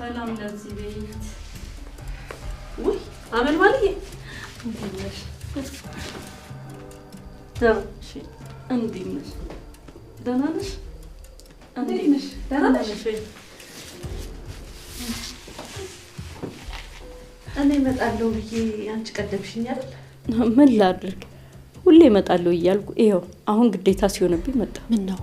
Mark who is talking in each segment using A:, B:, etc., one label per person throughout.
A: ሰላም ለዚህ ቤት ወይ አመል ማለት እንዴሽ ዳሽ እንዴሽ ደህና ነሽ እንዴሽ ደህና ነሽ እኔ እመጣለሁ ብዬ አንቺ ቀደምሽኝ አይደል ምን ላድርግ ሁሌ እመጣለሁ እያልኩ ይሄው አሁን ግዴታ ሲሆንብኝ መጣ ምን ነው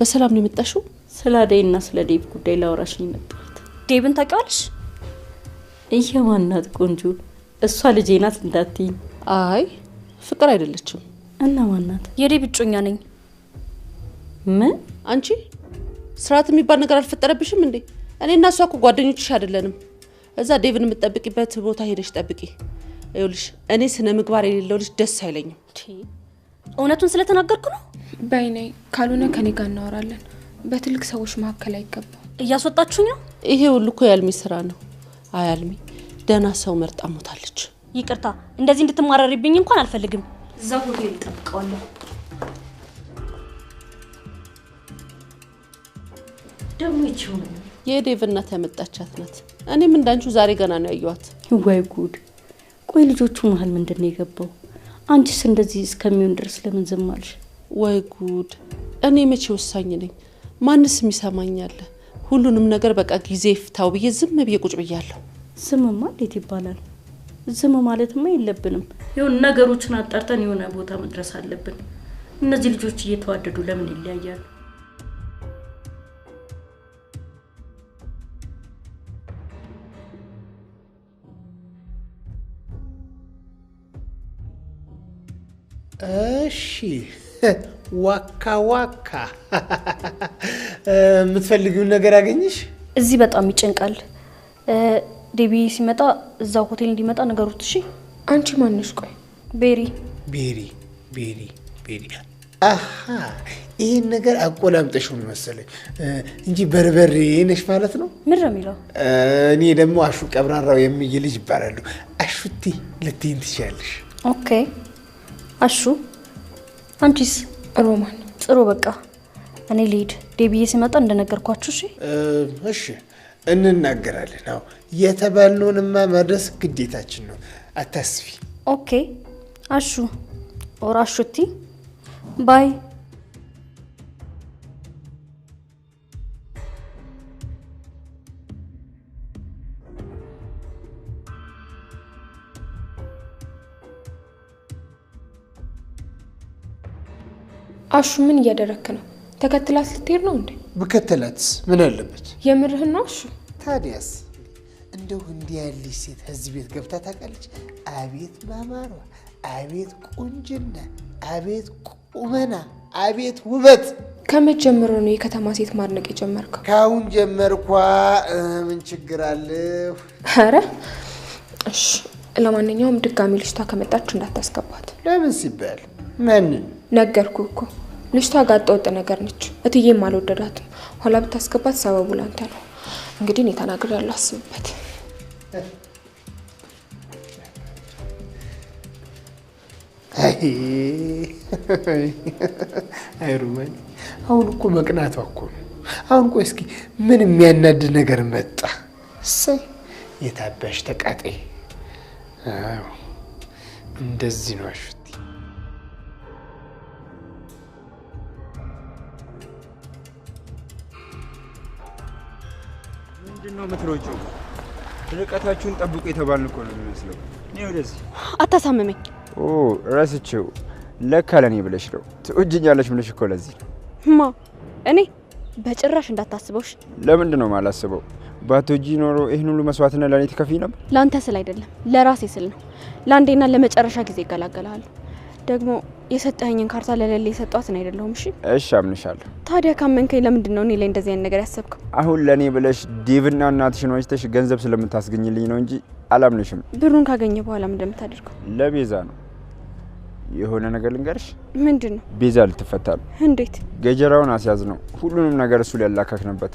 A: በሰላም ነው የመጣሽው ስለ አደይና ስለ ዴቭ ጉዳይ ላወራሽኝ መጣሁት ዴቭን ታውቂዋለሽ እየማናት ቆንጆ እሷ ልጄ ናት እንዳትዪ
B: አይ ፍቅር አይደለችም
A: እና ማናት
C: የዴቭ እጮኛ ነኝ
A: ምን
B: አንቺ ስርዓት የሚባል ነገር አልፈጠረብሽም እንዴ እኔና እሷ እኮ ጓደኞችሽ አይደለንም እዛ ዴቭን የምትጠብቂበት ቦታ ሄደሽ ጠብቂ ይኸውልሽ እኔ ስነ ምግባር የሌለው ልጅ ደስ አይለኝም
C: እውነቱን ስለተናገርኩ ነው
D: በእኔ ካልሆነ ከኔ ጋር እናወራለን በትልቅ ሰዎች መካከል አይገባም
C: እያስወጣችሁኝ ነው
B: ይሄ ሁሉ እኮ ያልሚ ስራ ነው አያልሚ ደህና ሰው መርጣ ሞታለች
C: ይቅርታ እንደዚህ እንድትማረሪብኝ እንኳን አልፈልግም እዛ ሆቴል ጠብቀዋለሁ
A: ደግሞ ይችው
B: የዴቭ እናት ያመጣቻት ናት እኔም እንዳንቹ ዛሬ ገና ነው ያዩዋት
A: ወይ ጉድ ቆይ ልጆቹ መሃል ምንድነው የገባው አንቺስ እንደዚህ እስከሚሆን ድረስ ለምን ዝም አልሽ
B: ወይ ጉድ እኔ መቼ ወሳኝ ነኝ ማንስ የሚሰማኛል ሁሉንም ነገር በቃ ጊዜ ፍታው ብዬ ዝም ብዬ ቁጭ ብያለሁ
A: ዝም ማለት ይባላል ዝም ማለትማ የለብንም ይሁን ነገሮችን አጣርተን የሆነ ቦታ መድረስ አለብን እነዚህ ልጆች እየተዋደዱ ለምን ይለያያሉ
E: እሺ ዋካ ዋካ የምትፈልጊው ነገር አገኘሽ
C: እዚህ በጣም ይጨንቃል ዴቢ ሲመጣ እዛው ሆቴል እንዲመጣ ነገሩት እሺ
D: አንቺ ማንሽ ቆይ
C: ቤሪ
E: አሃ ይሄን ነገር አቆላምጠሽው ነው መሰለኝ እንጂ በርበሬ ነሽ ማለት ነው
C: ምን ረሚለው
E: እኔ ደግሞ አሹ ቀብራራው የሚይ ልጅ ይባላል አሹቲ ልትይን ትችያለሽ
C: ኦኬ አሹ አንቺስ
D: ሮማን
C: ጥሩ በቃ እኔ ልሂድ ዴቢዬ ሲመጣ እንደነገርኳችሁ
E: እሺ እንናገራለን አዎ የተባልነውንማ ማድረስ ግዴታችን ነው አታስቢ
C: ኦኬ አሹ ኦራሹቲ ባይ
D: አሹ ምን እያደረክ ነው ተከትላት ልትሄድ ነው እንዴ
E: በከተላትስ ምን አለበት
D: የምርህና አሹ
E: ታዲያስ እንደው እንዲያልሽ ሴት እዚህ ቤት ገብታ ታውቃለች አቤት ማማሯ አቤት ቁንጅና አቤት ቁመና አቤት ውበት
D: ከመጀመሩ ነው የከተማ ሴት ማድነቅ የጀመርከው
E: ካሁን ጀመርኳ ምን ችግር አለ
D: አረ እሺ ለማንኛውም ድጋሚ ልጅቷ ከመጣች እንዳታስገባት
E: ለምን ሲባል ማን
D: ነገርኩ እኮ ልጅቷ ጋጠወጥ ነገር ነች እትዬም አልወደዳትም ኋላ ብታስገባት ሰበቡ ላንተ ነው እንግዲህ እኔ ተናግሬያለሁ አስብበት
E: አይ ሮማን አሁን እኮ መቅናቷ እኮ ነው አሁን ቆይ እስኪ ምን የሚያናድ ነገር መጣ እሰይ የታባሽ ተቃጤ አዎ እንደዚህ ነው አሹቲ
F: ምንድነው የምትሮጪው ርቀታችሁን ጠብቁ የተባልን እኮ ነው የሚመስለው ነው ወደዚህ
C: አታሳመመኝ
F: ረስቼው ለካ ለኔ ብለሽ ነው ትውጅኛለሽ ብለሽ እኮ ለዚህ
C: ማ እኔ በጭራሽ እንዳታስበውሽ
F: ለምንድን ነው ማላስበው ባቶጂ ኖሮ ይሄን ሁሉ መስዋዕትና ለኔ ተከፊ ነበር
C: ላንተ ስለ አይደለም ለራሴ ስል ነው ላንዴና ለመጨረሻ ጊዜ ይገላገላል ደግሞ የሰጠኸኝን ካርታ ለለለ የሰጣት ነው አይደለም እሺ አምንሻለሁ
G: ታዲያ ካመንከኝ ለምንድን ነው እኔ ላይ እንደዚህ አይነት ነገር ያሰብከው?
F: አሁን ለኔ ብለሽ ዴቭና እናትሽን ወይስተሽ ገንዘብ ስለምታስገኝልኝ ነው እንጂ አላምንሽም።
G: ብሩን ካገኘ በኋላ ምን እንደምታደርገው?
F: ለቤዛ ነው። የሆነ ነገር ልንገርሽ።
G: ምንድነው?
F: ቤዛ ልትፈታ ነው።
G: እንዴት?
F: ገጀራውን አስያዝ ነው። ሁሉንም ነገር እሱ ሊያላካክነበት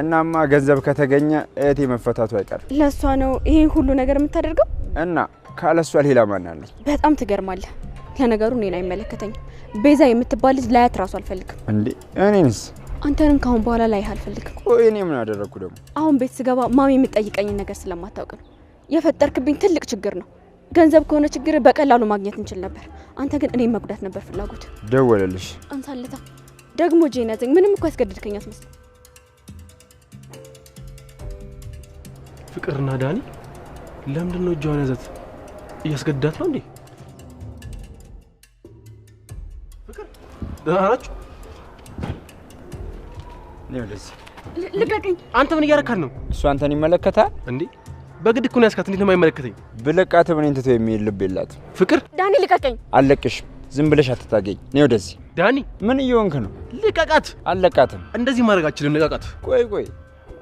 F: እናማ ገንዘብ ከተገኘ እህቴ መፈታቱ አይቀርም።
G: ለሷ ነው ይሄን ሁሉ ነገር የምታደርገው?
F: እና ካለሷ ሌላ ማን አለ?
G: በጣም ትገርማለህ። ለነገሩ እኔን አይመለከተኝም። ቤዛ የምትባል ልጅ ላያት ራሱ አልፈልግም።
F: እንዴ እኔንስ?
C: አንተንም ካሁን በኋላ ላይ አልፈልግም።
F: ቆይ እኔ ምን አደረኩ ደግሞ?
C: አሁን ቤት ስገባ ማሚ የምትጠይቀኝ ነገር ስለማታውቅ ነው። የፈጠርክብኝ ትልቅ ችግር ነው። ገንዘብ ከሆነ ችግር በቀላሉ ማግኘት እንችል ነበር። አንተ ግን እኔን መጉዳት ነበር ፍላጎት።
F: ደወለልሽ?
C: አንሳለታ ደግሞ ጄናዘኝ ምንም እኮ ያስገድድከኝ አትመስልም።
H: ፍቅርና ዳኒ ለምንድን ነው እጇን ያዘት? እያስገድዳት ነው እንዴ? ፍቅር ደህና ናችሁ?
C: ልቀቀኝ።
H: አንተ ምን እያረካት ነው?
F: እሱ አንተን ይመለከታል እንዴ?
H: በግድ እኮ ነው ያስካት። እንዴት ነው የማይመለከተኝ?
F: ብለቃት ምን እንት የሚል ልብ የላትም።
H: ፍቅር
C: ዳኒ ልቀቀኝ።
F: አለቅሽም። ዝም ብለሽ አትታገኝ። ነይ ወደዚህ።
H: ዳኒ
F: ምን እየሆንክ ነው?
H: ልቀቃት።
F: አለቃትም።
H: እንደዚህ ማድረግ አልችልም። ልቀቃት።
F: ቆይ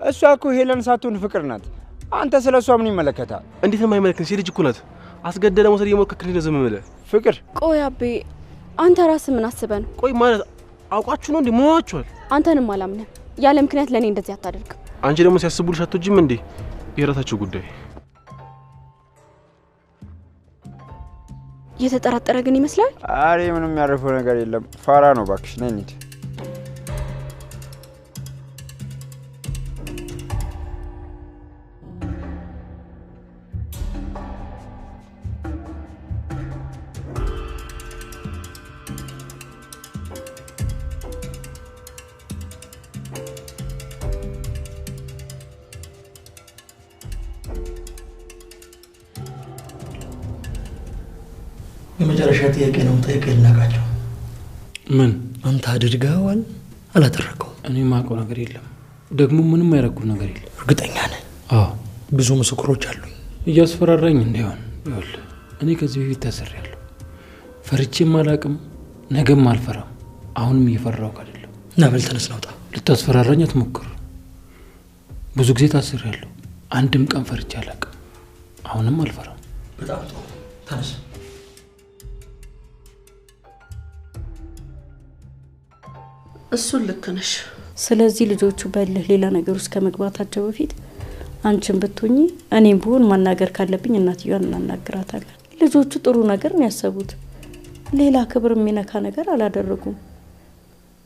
F: እሷ እኮ ሄለን ሳትሆን ፍቅር ናት። አንተ ስለሷ ምን ይመለከታል?
H: እንዴት ነው የማይመለከኝ? ሴት ልጅ እኮ ናት። አስገደለ መውሰድ እየሞከርክ ነው ዝም ብለህ።
F: ፍቅር
C: ቆይ አቤ አንተ ራስህ ምን አስበህ ነው?
H: ቆይ ማለት አውቃችሁ ነው እንዴ? ሞዋችኋል።
C: አንተንም አላምንም። ያለ ምክንያት ለኔ እንደዚህ አታደርግም።
H: አንቺ ደግሞ ሲያስቡልሽ አትወጂም እንዴ? የራሳችሁ ጉዳይ።
C: የተጠራጠረ ግን ይመስላል።
F: አሬ ምንም ያረፈው ነገር የለም። ፋራ ነው ባክሽ። ነይ እንሂድ።
I: የመጨረሻ ጥያቄ ነው ጠይቀኝ ልናቃቸው።
H: ምን
I: አንተ አድርገዋል? አላደረገው?
H: እኔ ማውቀው ነገር የለም። ደግሞ ምንም አይረኩት ነገር የለም።
I: እርግጠኛ ነህ?
H: አዎ
I: ብዙ ምስክሮች አሉኝ።
H: እያስፈራራኝ እንዳይሆን ይኸውልህ፣ እኔ ከዚህ በፊት ታስሬያለሁ። ፈርቼም አላውቅም፣ ነገም አልፈራም። አሁንም እየፈራሁ አይደለም።
I: እና በል ተነስ ናውጣ።
H: ልታስፈራራኝ አትሞክር። ብዙ ጊዜ ታስሬያለሁ። አንድም ቀን ፈርቼ አላውቅም። አሁንም አልፈራም።
I: በጣም ጥሩ። ተነስ።
B: እሱን ልክ ነሽ።
A: ስለዚህ ልጆቹ በልህ ሌላ ነገር ውስጥ ከመግባታቸው በፊት አንቺን ብትሆኚ እኔም ብሆን ማናገር ካለብኝ እናትየዋን እናናግራታለን። ልጆቹ ጥሩ ነገር ነው ያሰቡት። ሌላ ክብር የሚነካ ነገር አላደረጉም።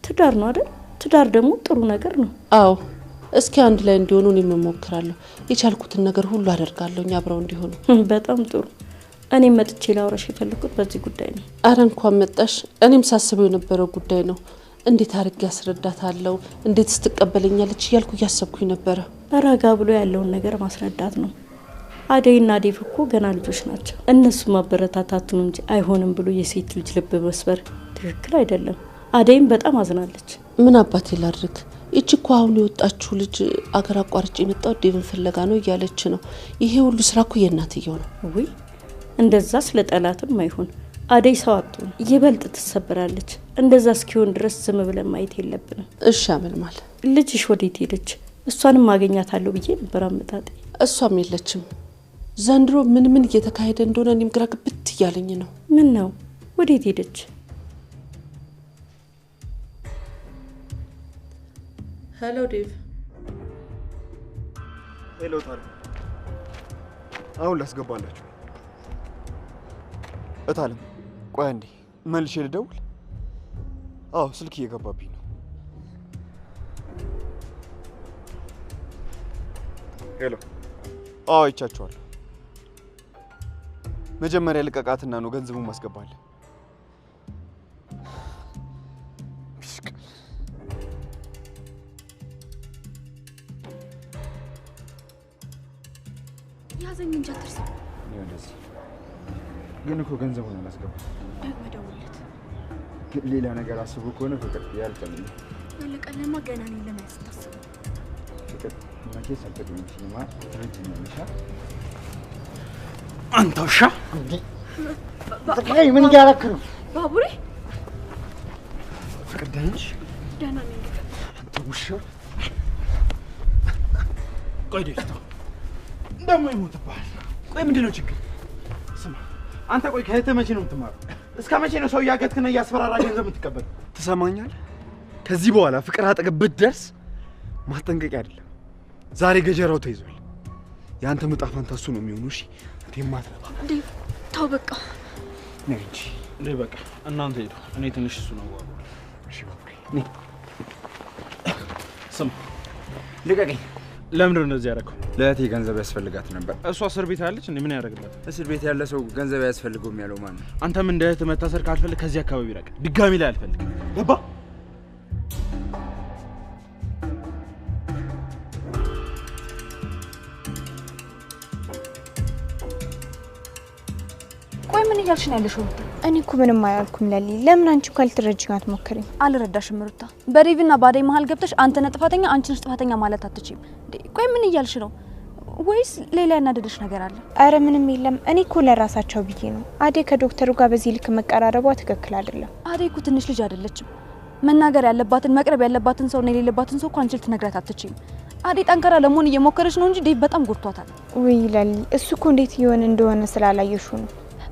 A: ትዳር ነው አይደል? ትዳር ደግሞ ጥሩ ነገር ነው።
B: አዎ እስኪ አንድ ላይ እንዲሆኑ እኔም እሞክራለሁ። የቻልኩትን ነገር ሁሉ አደርጋለሁ አብረው እንዲሆኑ።
A: በጣም ጥሩ። እኔም መጥቼ ላውራሽ የፈለኩት በዚህ ጉዳይ ነው።
B: አረ እንኳን መጣሽ። እኔም ሳስበው የነበረው ጉዳይ ነው። እንዴት አድርጌ ያስረዳታለሁ፣ እንዴት ስትቀበለኛለች እያልኩ እያሰብኩኝ ነበረ።
A: ረጋ ብሎ ያለውን ነገር ማስረዳት ነው። አደይና ዴቭ እኮ ገና ልጆች ናቸው። እነሱ ማበረታታቱን እንጂ አይሆንም ብሎ የሴት ልጅ ልብ መስበር ትክክል አይደለም። አደይም በጣም አዝናለች።
B: ምን አባቴ ላድርግ? እቺ እኮ አሁን የወጣችሁ ልጅ አገር አቋርጬ የመጣው ዴቭን ፍለጋ ነው እያለች ነው። ይሄ ሁሉ ስራ እኮ የእናትየው ነው።
A: ወይ እንደዛ ስለ ጠላትም አይሆን። አደይ ሰው አትሆን፣ ይበልጥ ትሰበራለች። እንደዛ እስኪሆን ድረስ ዝም ብለን ማየት የለብንም።
B: እሺ አመልማል።
A: ልጅሽ ወዴት ሄደች? እሷንም ማገኛታለሁ ብዬ ነበር አመጣጤ።
B: እሷም የለችም። ዘንድሮ ምን እየተካሄደ እንደሆነ እኔም ግራ ግብት እያለኝ ነው።
A: ምን ነው? ወዴት ሄደች?
B: ሄሎ ዴቭ።
J: ሄሎ ታዲያ አሁን ላስገባላችሁ። እታለም ቆይ አንዴ መልሼ ልደውል። አዎ ስልክ እየገባብኝ ነው። ሄሎ አዎ ይቻችኋለሁ። መጀመሪያ ልቀቃትና ነው ገንዘቡን ማስገባለን።
C: ያዘኝ እንጂ አትርሳ።
F: ግን እኮ ገንዘቡን አላስገባም።
C: መደውልለት
F: ሌላ ነገር አስቦ ከሆነ ፍቅር ያልቀልኝ
C: ያለቀለማ ገና ነኝ ለማለት ታስብ።
F: ፍቅር ማኬ ሰጠኝ ሲማ ትረጅኛለሽ።
E: አንተ ውሻ ምን እያደረክ ነው?
C: ባቡሬ
E: ፍቅር ደህና ነሽ?
C: ደህና ነኝ።
E: አንተ ውሻ ቆይ ደስታ ደግሞ ይሞትብሃል። ቆይ ምንድን ነው ችግር? ስማ አንተ ቆይ ከእህትህ መቼ ነው የምትማረው? እስከ መቼ ነው ሰው እያገትክና እያስፈራራ ገንዘብ የምትቀበል? ትሰማኛለህ? ከዚህ በኋላ ፍቅር አጠገብ ብትደርስ ማስጠንቀቂያ አይደለም፣ ዛሬ ገጀራው ተይዟል። የአንተ ዕጣ ፈንታ እሱ ነው የሚሆነው። እሺ እቴም ማትረባ
C: ዴቭ ተው በቃ
E: ነይ እንጂ
H: እንዴ በቃ እናንተ ሄዱ። እኔ ትንሽ እሱ ነው ዋው።
E: እሺ ባቡሬ ነይ
K: ስም
F: ልቀቀኝ።
K: ለምንድን ነው እንደዚህ ያደረገው?
F: ለእህቴ ገንዘብ ያስፈልጋት ነበር።
K: እሷ እስር ቤት ያለች እንዴ? ምን ያደርግላት?
F: እስር ቤት ያለ ሰው ገንዘብ ያስፈልገውም ያለው ማን ነው?
K: አንተም እንደ እህት መታሰር ካልፈልግ ከዚህ አካባቢ ራቅ። ድጋሚ ላይ አልፈልግም። ገባ?
L: ቆይ ምን እያልሽ ነው ያለሽው?
D: እኔ እኮ ምንም አያልኩም ለሊ። ለምን አንቺ እንኳን ልትረጂኝ አትሞክሪም?
L: አልረዳሽም ሩታ። በዴቭና ባዴ መሀል ገብተሽ አንተ ነህ ጥፋተኛ አንቺ ነሽ ጥፋተኛ ማለት አትችይም። ቆይ ምን እያልሽ ነው? ወይስ ሌላ ያናደደሽ ነገር አለ?
D: አረ ምንም የለም። እኔ እኮ ለራሳቸው ብዬ ነው። አዴ ከዶክተሩ ጋር በዚህ ልክ መቀራረቧ ትክክል አይደለም።
L: አዴ እኮ ትንሽ ልጅ አይደለችም። መናገር ያለባትን መቅረብ ያለባትን ሰው ነው የሌለባትን ሰው እኮ አንቺ ልትነግራት አትችይም። አዴ ጠንካራ ለመሆን እየሞከረች ነው እንጂ ዴቭ በጣም ጎድቷታል።
D: ወይ ለሊ፣ እሱ እኮ እንዴት ይሆን እንደሆነ ስላላየሹ ነው።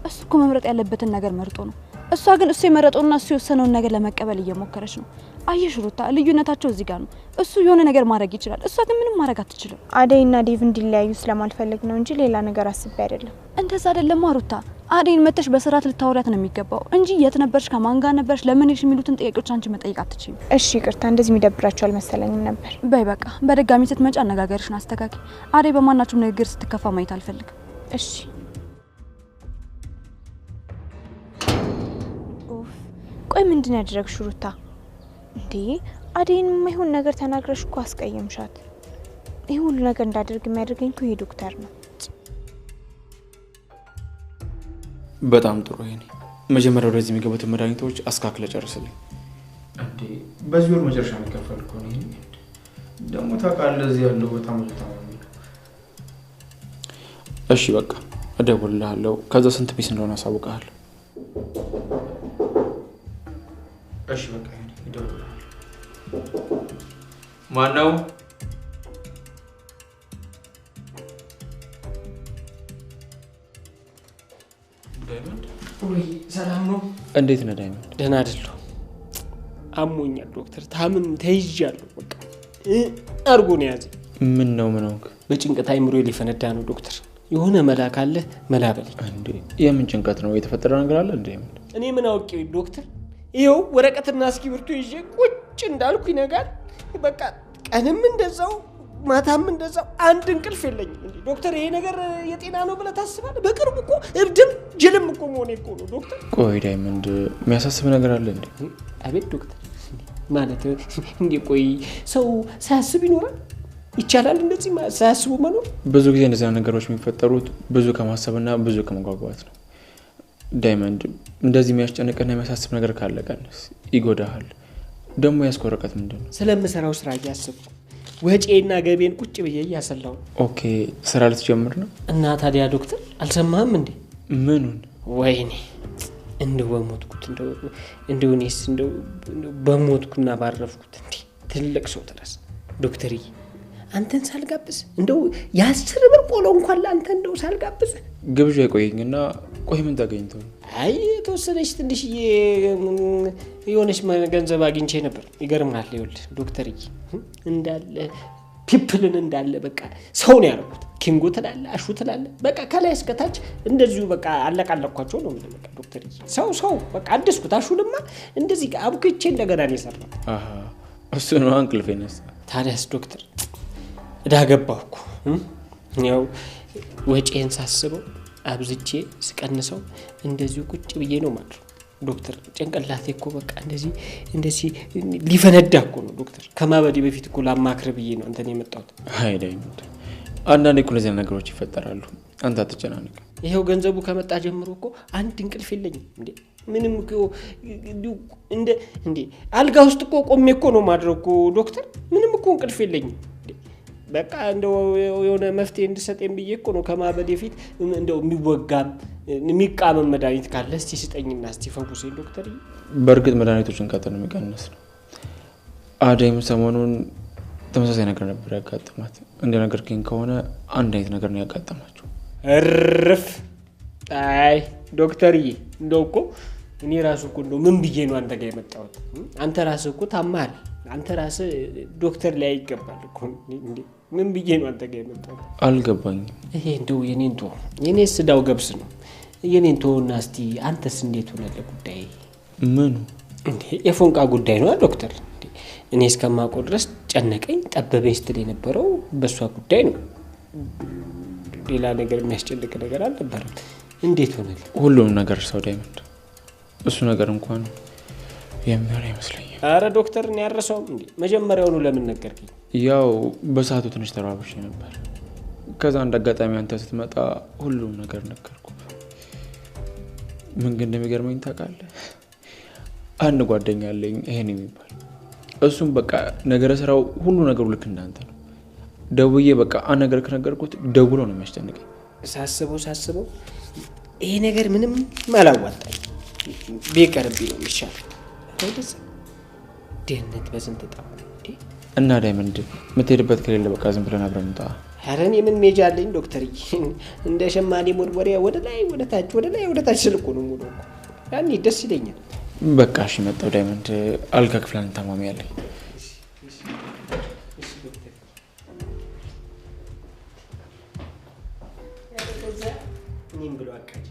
L: እሱ እኮ መምረጥ ያለበትን ነገር መርጦ ነው። እሷ ግን እሱ የመረጠውና እሱ የወሰነውን ነገር ለመቀበል እየሞከረች ነው። አየሽ ሩታ፣ ልዩነታቸው እዚህ ጋር ነው። እሱ የሆነ ነገር ማድረግ ይችላል፣ እሷ ግን ምንም ማድረግ አትችልም።
D: አዴይና ዴቭ እንዲለያዩ ስለማልፈልግ ነው እንጂ ሌላ ነገር አስቤ አይደለም።
L: እንደዛ አይደለም ሩታ። አዴይን መተሽ በስርዓት ልታወሪያት ነው የሚገባው እንጂ የት ነበርሽ፣ ከማን ጋር ነበርሽ፣ ለምን ሄድሽ የሚሉትን ጥያቄዎች አንቺ መጠየቅ አትችይም።
D: እሺ ይቅርታ፣ እንደዚህ የሚደብራቸው አልመሰለኝም ነበር።
L: በይ በቃ በድጋሚ ስትመጪ አነጋገርሽን አስተካኪ። አዴይ በማናቸውም ንግግር ስትከፋ ማየት አልፈልግም።
D: እሺ ቆይ ምንድን ያደረግሽ ሩታ? እንዴ አዴይን የማይሆን ነገር ተናግረሽ እኮ አስቀየምሻት። ይህ ሁሉ ነገር እንዳደርግ የሚያደርገኝ እኮ ይሄ ዶክተር ነው።
M: በጣም ጥሩ። ይሄኔ መጀመሪያ ወደዚህ የሚገቡትን መድኃኒቶች አስካክለ ጨርስልኝ።
H: እንዴ በዚህ ወር መጨረሻ የሚከፈል እኮ ነው። ይሄኔ ደግሞ ታውቃለህ እዚህ ያለው በጣም ነው።
M: እሺ በቃ እደውልልሃለሁ። ከዛ ስንት ፒስ እንደሆነ አሳውቅሃለሁ።
H: እሺ በቃ ይደውልልሃለሁ። ማነው? ዳይመንድ ወይ ሰላም ነው?
M: እንዴት ነህ ዳይመንድ?
N: ደህና አይደለሁ። አሞኛል ዶክተር። ታምም ተይዣለሁ። በቃ አርጎ ነው ያዘ።
M: ምን ነው ምን ሆንክ?
N: በጭንቀት አይምሮ ሊፈነዳ ነው ዶክተር። የሆነ መላ ካለ መላ በለኝ።
M: እንዴ የምን ጭንቀት ነው? የተፈጠረ ነገር አለ እንዴ?
N: እኔ ምን አውቄ ዶክተር? ይኸው ወረቀትና እስክሪብቶ ይዤ ቁጭ እንዳልኩ ይነጋል። በቃ ቀንም እንደዛው ማታም እንደዛው አንድ እንቅልፍ የለኝም። እንዴ ዶክተር ይሄ ነገር የጤና ነው ብለህ ታስባለህ? በቅርቡ እኮ እብድም ጅልም እኮ መሆኔ እኮ ነው ዶክተር።
M: ቆይ ዳይመንድ የሚያሳስብ ነገር አለ እንዴ?
N: አቤት ዶክተር። ማለት እንዴ ቆይ ሰው ሳያስብ ይኖራል? ይቻላል እንደዚህ ሳያስቡ መኖር?
M: ብዙ ጊዜ እንደዚህ ነገሮች የሚፈጠሩት ብዙ ከማሰብና ብዙ ከመጓጓት ነው። ዳይመንድ እንደዚህ የሚያስጨንቅና የሚያሳስብ ነገር ካለ ቀንስ፣ ይጎዳሃል። ደግሞ ያስቆረቀት ምንድነው?
N: ስለምሰራው ስራ እያሰብኩ ወጪና ገቤን ቁጭ ብዬ እያሰላው።
M: ኦኬ ስራ ልትጀምር ነው?
N: እና ታዲያ ዶክተር አልሰማህም እንዴ?
M: ምኑን?
N: ወይኔ እንደው በሞትኩት እንደው እኔስ እንደው በሞትኩና ባረፍኩት እንዴ ትልቅ ሰው ተረስ ዶክተርዬ አንተን ሳልጋብዝ እንደው የ10 ብር ቆሎ እንኳን ላንተ እንደው ሳልጋብዝ
M: ግብዣ ይቆየኝና ቆይ ምን ታገኝተው?
N: አይ ተወሰነች ትንሽ የሆነች ገንዘብ አግኝቼ ነበር። ይገርምሃል ይኸውልህ ዶክተርዬ እንዳለ ፒፕልን እንዳለ በቃ ሰው ነው ያደረኩት። ኪንጎ ትላለ አሹ ትላለ በቃ ከላይ እስከታች እንደዚሁ በቃ አለቃለኳቸው ነው ማለት በቃ ዶክተርዬ ሰው በቃ አደስኩት። አሹንማ እንደዚህ አብኩቼ እንደገና ነው የሰራው።
M: አሃ እሱ ነው አንክልፍ ነሳ።
N: ታዲያስ ዶክተር እዳገባኩ ያው ወጪን ሳስበው አብዝቼ ስቀንሰው እንደዚሁ ቁጭ ብዬ ነው ማለት ዶክተር። ጭንቅላቴ እኮ በቃ እንደዚህ ሊፈነዳ እኮ ነው ዶክተር። ከማበዴ በፊት እኮ ላማክር ብዬ ነው አንተን የመጣሁት።
M: አይ ዳይመንድ አንዳንዴ እኮ ለዚህ ነገሮች ይፈጠራሉ። አንተ አትጨናነቅ።
N: ይሄው ገንዘቡ ከመጣ ጀምሮ እኮ አንድ እንቅልፍ የለኝም እንዴ ምንም እኮ እንዴ አልጋ ውስጥ እኮ ቆሜ እኮ ነው ማድረግ እኮ ዶክተር። ምንም እኮ እንቅልፍ የለኝም። በቃ እንደው የሆነ መፍትሄ እንድሰጠኝ ብዬ እኮ ነው ከማበዴ ፊት እንደው የሚወጋም የሚቃመም መድኃኒት ካለ እስቲ ስጠኝና እስቲ ፈውሰኝ ዶክተር።
M: በእርግጥ መድኃኒቶችን ቀጥታ የሚቀንስ ነው። አደይም ሰሞኑን ተመሳሳይ ነገር ነበር ያጋጠማት። እንደ ነገር ግን ከሆነ አንድ አይነት ነገር ነው ያጋጠማቸው።
N: እርፍ አይ ዶክተርዬ እንደው እኮ እኔ ራሱ እኮ እንደው ምን ብዬ ነው አንተ ጋር የመጣሁት? አንተ ራስህ እኮ ታማል። አንተ ራስህ ዶክተር ላይ ይገባል እኮ እንዴ ምን ብዬ ነው አንተ ጋር የመጣሁት?
M: አልገባኝም።
N: ይሄ እንደው የኔስ ስዳው ገብስ ነው። የኔን ተውና እስቲ አንተስ እንዴት ሆነ ለጉዳይ?
M: ምኑ?
N: እንዴ የፎንቃ ጉዳይ ነው ዶክተር። እኔ እስከማውቀው ድረስ ጨነቀኝ ጠበበኝ ስትል የነበረው በእሷ ጉዳይ ነው። ሌላ ነገር የሚያስጨንቅ ነገር አልነበረም። እንዴት ሆነል?
M: ሁሉም ነገር ሰው ዳይመንድ እሱ ነገር እንኳን የሚሆን አይመስለኝም።
N: አረ ዶክተርን ያረሰውም እንዴ? መጀመሪያውኑ ለምን ነገርከኝ?
M: ያው በሰዓቱ ትንሽ ተራብሼ ነበር። ከዛ አንድ አጋጣሚ አንተ ስትመጣ ሁሉም ነገር ነገርኩ። ምን ግን እንደሚገርመኝ ታውቃለህ? አንድ ጓደኛ አለኝ ይሄን የሚባል እሱም በቃ ነገረ ስራው ሁሉ ነገሩ ልክ እንዳንተ ነው። ደውዬ በቃ አንድ ነገር ከነገርኩት ደውሎ ነው የሚያስጨንቀኝ።
N: ሳስበው ይሄ ነገር ምንም አላዋጣኝ ቢቀርብኝ ነው የሚሻለው። አይደስ ደህንነት በስንት ጣም
M: እና ዳይመንድ የምትሄድበት ከሌለ በቃ ዝም ብለን አብረን እንጣ።
N: ኧረ እኔ ምን ሜጃ አለኝ ዶክተር፣ እንደ ሸማኔ ሞርወሪያ ወደ ላይ ወደ ታች ስልኩ ነው ሙሉ እኮ ያኔ ደስ ይለኛል።
M: በቃ እሺ መጣሁ ዳይመንድ፣ አልጋ ክፍል ታማሚ ያለኝ
N: እኔም ብሎ አቃጭ